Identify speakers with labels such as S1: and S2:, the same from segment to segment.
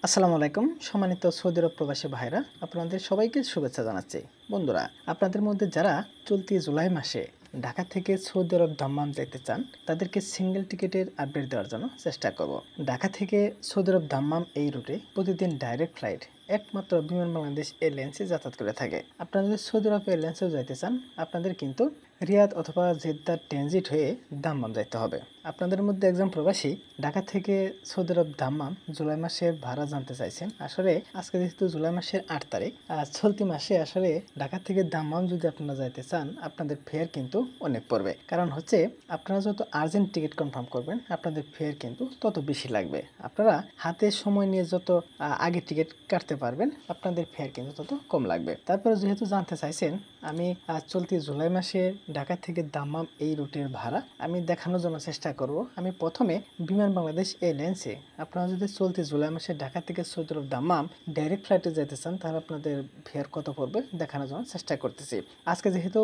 S1: আসসালামু আলাইকুম সম্মানিত সৌদি আরব প্রবাসী ভাইরা আপনাদের সবাইকে শুভেচ্ছা জানাচ্ছি। বন্ধুরা, আপনাদের মধ্যে যারা চলতি জুলাই মাসে ঢাকা থেকে সৌদি আরব দাম্মাম যেতে চান তাদেরকে সিঙ্গেল টিকিটের আপডেট দেওয়ার জন্য চেষ্টা করব। ঢাকা থেকে সৌদি আরব দাম্মাম এই রুটে প্রতিদিন ডাইরেক্ট ফ্লাইট একমাত্র বিমান বাংলাদেশ এয়ারলাইন্সে যাতায়াত করে থাকে। আপনারা যদি সৌদি আরব এয়ারলাইন্সেও যাইতে চান আপনাদের কিন্তু রিয়াদ অথবা জেদ্দার ট্রানজিট হয়ে দাম্মাম যাইতে হবে। আপনাদের মধ্যে একজন প্রবাসী ঢাকা থেকে সৌদি আরব দাম্মাম জুলাই মাসের ভাড়া জানতে চাইছেন। আসলে আজকে যেহেতু জুলাই মাসের 8 তারিখ, চলতি মাসে আসলে ঢাকা থেকে দাম্মাম যদি আপনারা যাইতে চান আপনাদের ফেয়ার কিন্তু অনেক পড়বে। কারণ হচ্ছে আপনারা যত আর্জেন্ট টিকিট কনফার্ম করবেন আপনাদের ফেয়ার কিন্তু তত বেশি লাগবে। আপনারা হাতে সময় নিয়ে যত আগে টিকিট কাটতে পারবেন আপনাদের ফেয়ার কিন্তু তত কম লাগবে। তারপরে যেহেতু জানতে চাইছেন, আমি চলতি জুলাই মাসে ঢাকা থেকে দাম্মাম এই রুটের ভাড়া আমি দেখানোর জন্য চেষ্টা করব। আমি প্রথমে বিমান বাংলাদেশ এয়ারলাইন্সে আপনারা যদি চলতি জুলাই মাসে ঢাকা থেকে সৌদি আরব দাম্মাম ডাইরেক্ট ফ্লাইটে যেতে চান তাহলে আপনাদের ফেয়ার কত পড়বে দেখানোর জন্য চেষ্টা করতেছি। আজকে যেহেতু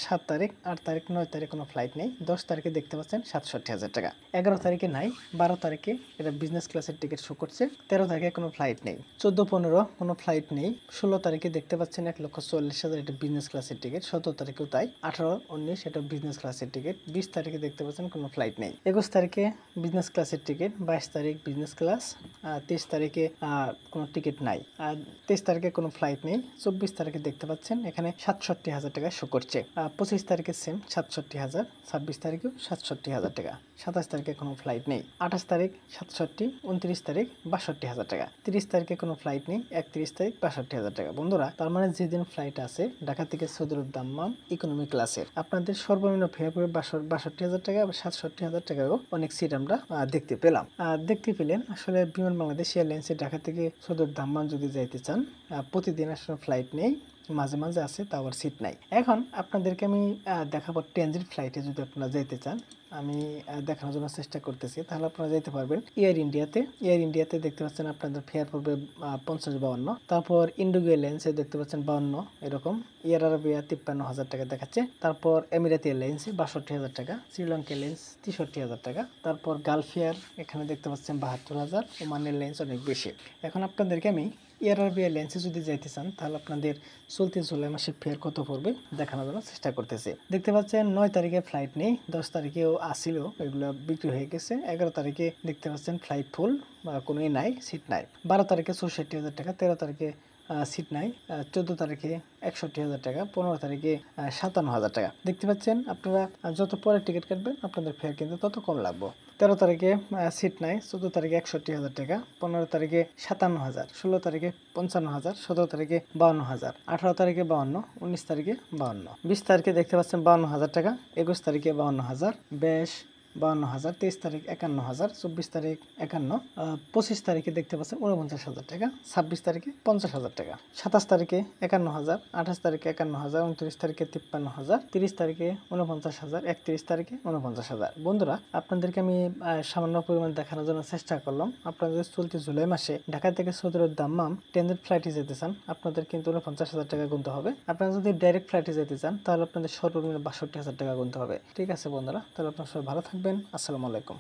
S1: 7 তারিখ, 8 তারিখ, 9 তারিখ কোনো ফ্লাইট নেই। 10 তারিখে দেখতে পাচ্ছেন 67,000 টাকা, 11 তারিখে নাই, 12 তারিখে এটা বিজনেস ক্লাসের টিকিট শো করছে, 13 তারিখে কোনো ফ্লাইট নেই, 14-15 কোনো ফ্লাইট নেই, 16 তারিখে দেখতে পাচ্ছেন 1,40,000 এটা বিজনেস ক্লাসের টিকিট, 17 তারিখেও তাই, 18-19 এটা বিজনেস ক্লাসের টিকিট, 20 তারিখে দেখতে পাচ্ছেন কোনো ফ্লাইট নেই, 21 তারিখে বিজনেস ক্লাসের টিকিট, 22 তারিখ বিজনেস ক্লাস, 23 তারিখে কোনো টিকিট নাই, আর 23 তারিখে কোনো ফ্লাইট নেই, 24 তারিখে দেখতে পাচ্ছেন এখানে 67,000 টাকা শো করছে, 25 তারিখে সেম 67,000, 26 তারিখেও 67,000 টাকা, 27 তারিখে কোনো ফ্লাইট নেই, 28 তারিখ 67, 29 তারিখ 62,000 টাকা, 30 তারিখে কোনো ফ্লাইট নেই, 31 তারিখ 62,000 টাকা। বন্ধুরা, তার মানে যেদিন ফ্লাইট আছে ঢাকা থেকে সৌদি আরব দাম্মাম ইকোনমি ক্লাসের আপনাদের সর্বনিম্ন ফেয়ার পড়বে 62,000 টাকা বা 67,000 টাকাও অনেক সিট আমরা দেখতে পেলাম। দেখতে পেলেন আসলে বিমান বাংলাদেশ এয়ারলাইন্সে ঢাকা থেকে সৌদি আরব দাম্মাম যদি যাইতে চান প্রতিদিন আসলে ফ্লাইট নেই, মাঝে মাঝে আছে, তাও আর সিট নাই। এখন আপনাদেরকে আমি দেখাবো ট্রানজিট ফ্লাইটে যদি আপনারা যেতে চান আমি দেখানোর জন্য চেষ্টা করতেছি, তাহলে আপনারা যেতে পারবেন এয়ার ইন্ডিয়াতে। এয়ার ইন্ডিয়াতে দেখতে পাচ্ছেন আপনাদের ফেয়ার পড়বে 50-52, তারপর ইন্ডিগো এয়ারলাইন্সে দেখতে পাচ্ছেন 52 এরকম, এয়ার আরবিয়া 53,000 টাকা দেখাচ্ছে, তারপর এমিরেট এয়ারলাইন্সে 62,000 টাকা, শ্রীলঙ্কা এয়ারলাইন্স 63,000 টাকা, তারপর গালফ এয়ার এখানে দেখতে পাচ্ছেন 72,000, ওমান এয়ারলাইন্স অনেক বেশি। এখন আপনাদেরকে আমি এয়ার আরবিয়া এয়ারলাইন্সে যদি যাইতে চান তাহলে আপনাদের চলতি জুলাই মাসে ফেয়ার কত পড়বে দেখানোর জন্য চেষ্টা করতেছে। দেখতে পাচ্ছেন 9 তারিখে ফ্লাইট নেই, 10 তারিখেও আসিল, এগুলো বিক্রি হয়ে গেছে, 11 তারিখে দেখতে পাচ্ছেন ফ্লাইট ফুল, কোনোই নাই, সিট নাই, 12 তারিখে 64,000 টাকা, 13 তারিখে সিট নাই, 14 তারিখে 61,000 টাকা, 15 তারিখে 57,000 টাকা। দেখতে পাচ্ছেন আপনারা যত পরে টিকিট কাটবেন আপনাদের ফেয়ার কিন্তু তত কম লাগবে। 13 তারিখে সিট নাই, 14 তারিখে 61,000 টাকা, 15 তারিখে 57,000, 16 তারিখে 55,000, 17 তারিখে 52,000, 18 তারিখে 52, 19 তারিখে 52, 20 তারিখে দেখতে পাচ্ছেন 52,000 টাকা, 21 তারিখে 52,000, 52,000, 23 তারিখ 51,000, 24 তারিখ 51, 25 তারিখে দেখতে পাচ্ছেন 49,000 টাকা, 26 তারিখে 50,000 টাকা, 27 তারিখে 51,000, 28 তারিখে 51,000, 29 তারিখে 53,000, 30 তারিখে 49,000, 31 তারিখে 49,000। বন্ধুরা, আপনাদেরকে আমি সামান্য পরিমাণ দেখানোর জন্য চেষ্টা করলাম। আপনাদের চলতি জুলাই মাসে ঢাকা থেকে সৌদি আরব দাম্মাম ট্রানজিট ফ্লাইটে যেতে চান আপনাদের কিন্তু 49,000 টাকা গুনতে হবে। আপনারা যদি ডাইরেক্ট ফ্লাইটে যেতে চান তাহলে আপনাদের সর্বনিম্ন 62,000 টাকা গুনতে হবে। ঠিক আছে বন্ধুরা, তাহলে আপনারা সবাই ভালো থাকবেন। আসসালামু আলাইকুম।